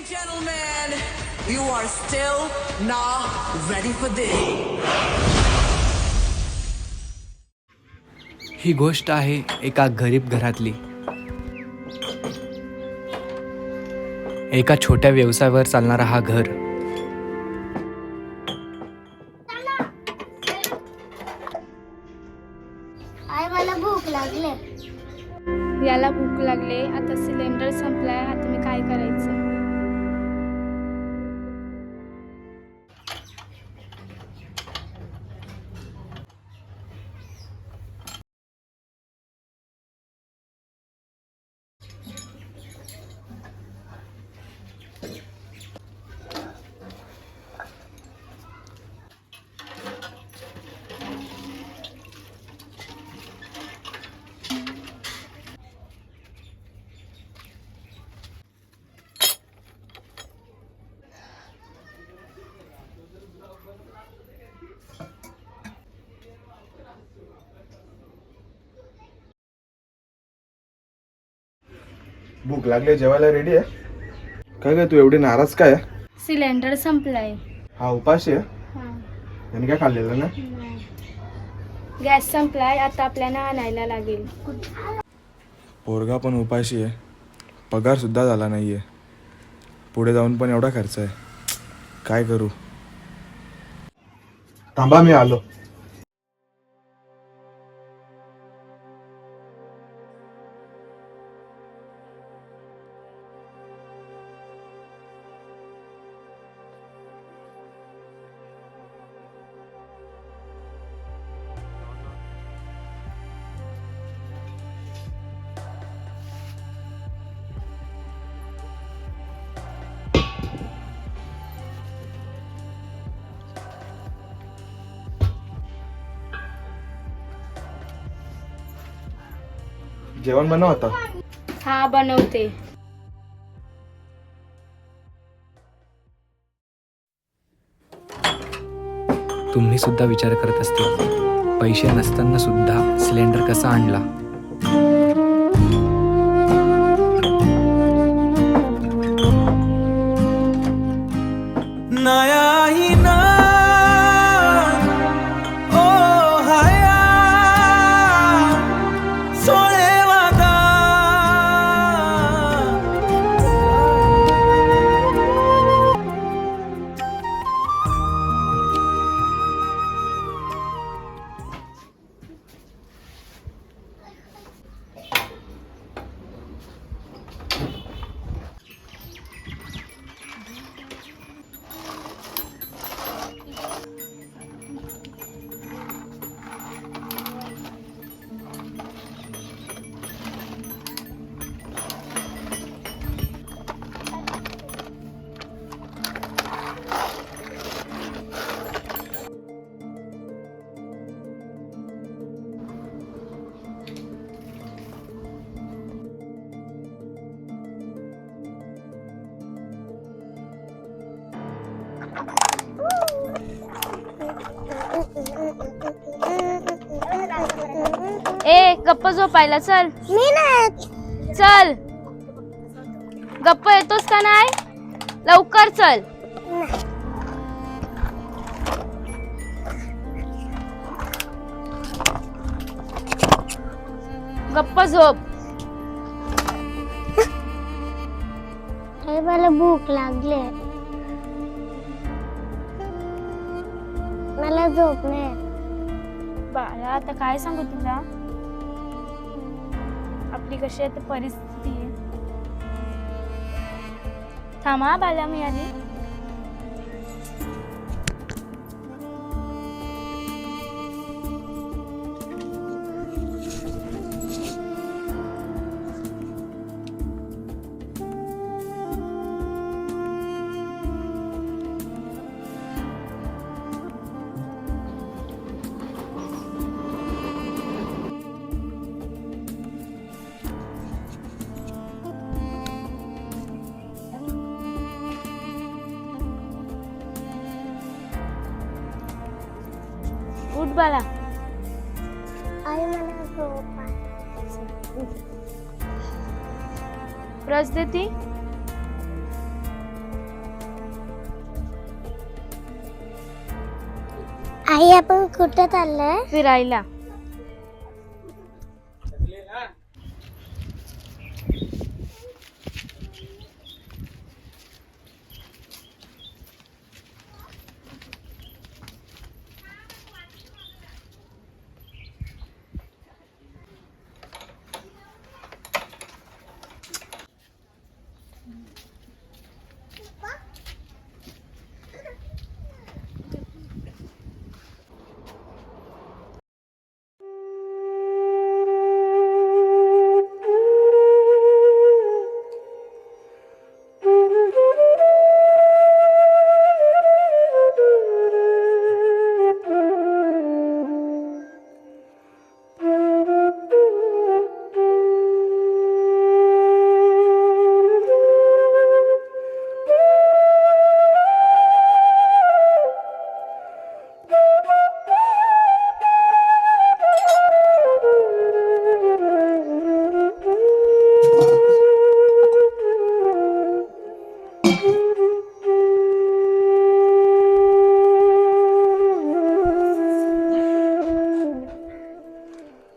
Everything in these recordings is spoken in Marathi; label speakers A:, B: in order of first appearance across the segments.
A: Gentlemen, you are still not ready for this.
B: ही गोष्ट आहे एका गरीब घरातली. एका छोट्या व्यवसायावर चालणारा हा घर.
C: आई मला भूक लागले.
D: याला भूक लागले. आता सिलेंडर संपलाय. आता मी काय करायचं?
E: भूक लागली, जेवायला रेडी आहे. काय काय तू एवढी नाराज काय आहे?
D: सिलेंडर संपलाय.
E: हा उपाशी आहे.
D: हां.
E: त्यांनी काय खाल्लेलं ना?
D: गॅस संपलाय. आता आपल्याला आणायला लागेल.
E: पोरगा पण उपाशी आहे, पगार सुद्धा झाला नाहीये. पुढे जाऊन पण एवढा खर्च आहे, काय करू? थांबा, मी आलो. जेवण बनव आता.
D: हा, बनवते.
B: तुम्ही सुद्धा विचार करत असतील, पैसे नसताना सुद्धा सिलेंडर कसा आणला.
D: ए, गप्प झोपायला चल.
C: मी नाही.
D: चल, गप्प येतोस का नाही? लवकर चल. गप्प झोप.
C: आई मला भूक लागले. मला झोप नाही.
D: बाळा, आता काय सांगू तुला? आपली कशी आहे परिस्थिती आहे. थांबा बाळा, मी आली. उठ बाळा.
C: आई मला झोप आहे.
D: ब्रश देती.
C: आई आपण कुठं चाललोय?
D: फिरायला.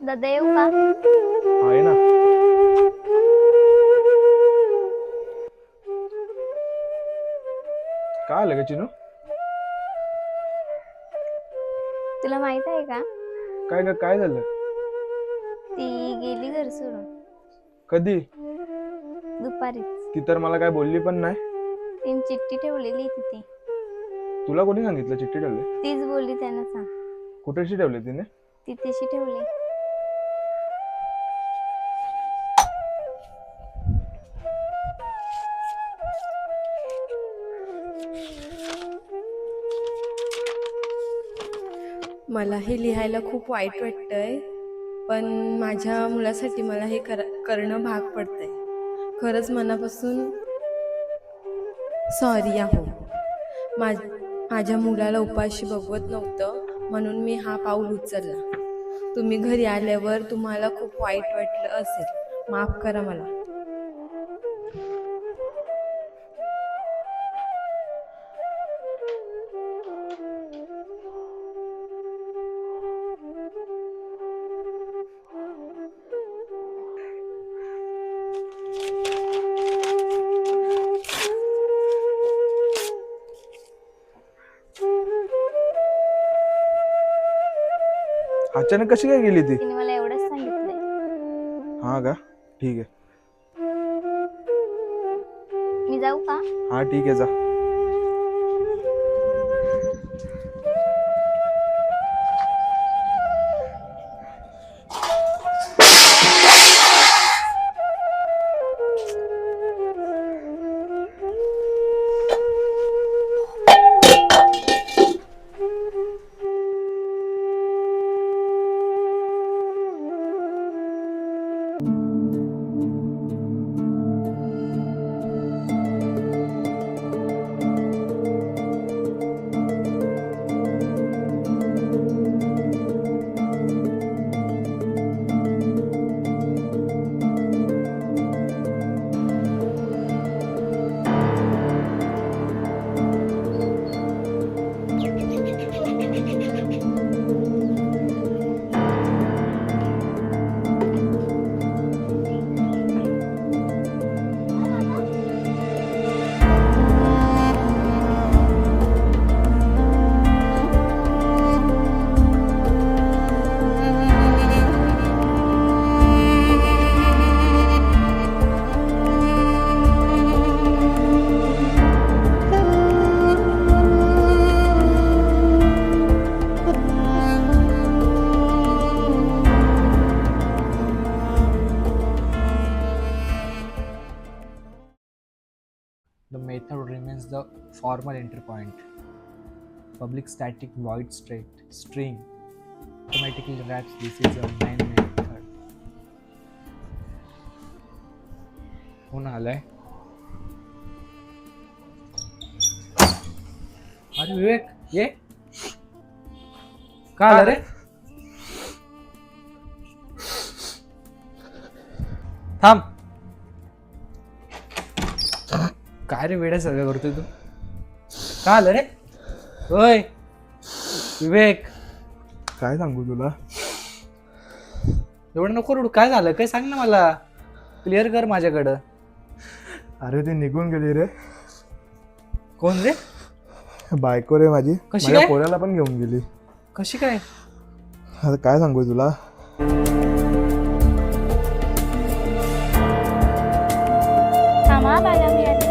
D: दादा येऊ का?
E: आहे ना. काय आलं ग चिनू?
D: तुला माहित आहे का,
E: काय ग, काय झालं?
D: ती गेली घर सोडून
E: कधी?
D: दुपारी.
E: ती तर मला काय बोलली पण नाही.
D: तिने चिठ्ठी ठेवलेली तिथे.
E: तुला कोणी सांगितलं चिठ्ठी ठेवली?
D: तीच बोलली, त्यांना सांग.
E: कुठेशी ठेवली तिने?
D: तिथेशी ठेवली.
F: मला हे लिहायला खूप वाईट वाटतंय, पण माझ्या मुलासाठी मला हे करणं भाग पडतंय. खरंच मनापासून सॉरी आहो. माझ्या मुलाला उपाशी बघवत नव्हतं, म्हणून मी हा पाऊल उचलला. तुम्ही घरी आल्यावर तुम्हाला खूप वाईट वाटलं असेल, माफ करा मला.
E: अचानक कशी काय गेली ती?
D: तिने मला एवढंच सांगितलंय.
E: हा का, ठीक आहे.
D: मी जाऊ का?
E: हा ठीक आहे, जा.
B: The method remains the formal entry point. Public static void string automatically wraps. This is a main method. कोण आलाय? अरे विवेक, ये. का आला रे? थांब. काय रे वेड्या सगळं करतोय तू? का आलं रे? होय विवेक.
E: काय सांगू तुला?
B: एवढं नको रडू. काय झालं? काय सांग ना मला. क्लिअर कर माझ्याकडं.
E: अरे ती निघून गेली रे.
B: कोण रे?
E: बायको रे माझी.
B: कशी
E: माझ्या
B: काय?
E: पोराला पण घेऊन गेली.
B: कशी काय?
E: आता काय सांगू तुला?
D: थांबा बाळा मी आले.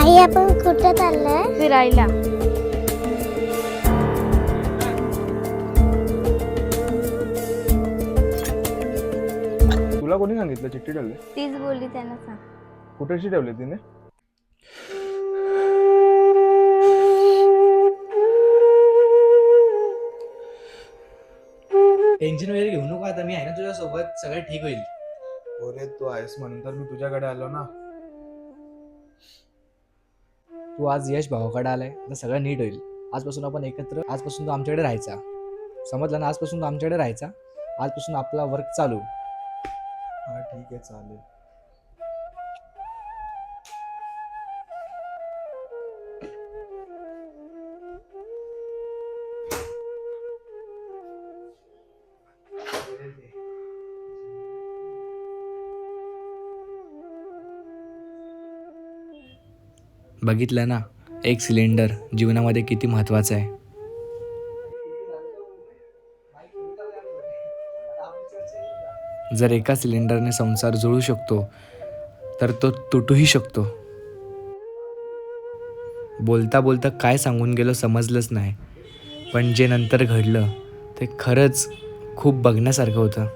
C: आई आपण कुठं चाललंय?
D: फिरायला.
E: तुला कोणी सांगितलं चिठ्ठी ठेवली?
D: तीच बोलली त्यांना सांग.
E: कुठेशी ठेवली तिने?
B: टेन्शन वगैरे घेऊ नको. आता मी आहे ना तुझ्यासोबत. सगळं ठीक होईल.
E: अरे तू आहेस म्हणून तर मी तुझ्याकडे आलो ना.
B: तू आज यश भावाकडे आलाय तर सगळं नीट होईल. आजपासून आपण एकत्र. आजपासून तू आमच्याकडे राहायचा. समजलं ना? आजपासून तू आमच्याकडे राहायचा. आजपासून आपला वर्क चालू.
E: हा ठीक आहे चालेल.
B: बघितलं ना, एक सिलेंडर जीवनामध्ये किती महत्त्वाचं आहे. जर एका सिलेंडरने संसार जुळू शकतो तर तो तुटूही शकतो. बोलता बोलता काय सांगून गेलो समजलंच नाही, पण जे नंतर घडलं ते खरंच खूप बघण्यासारखं होतं.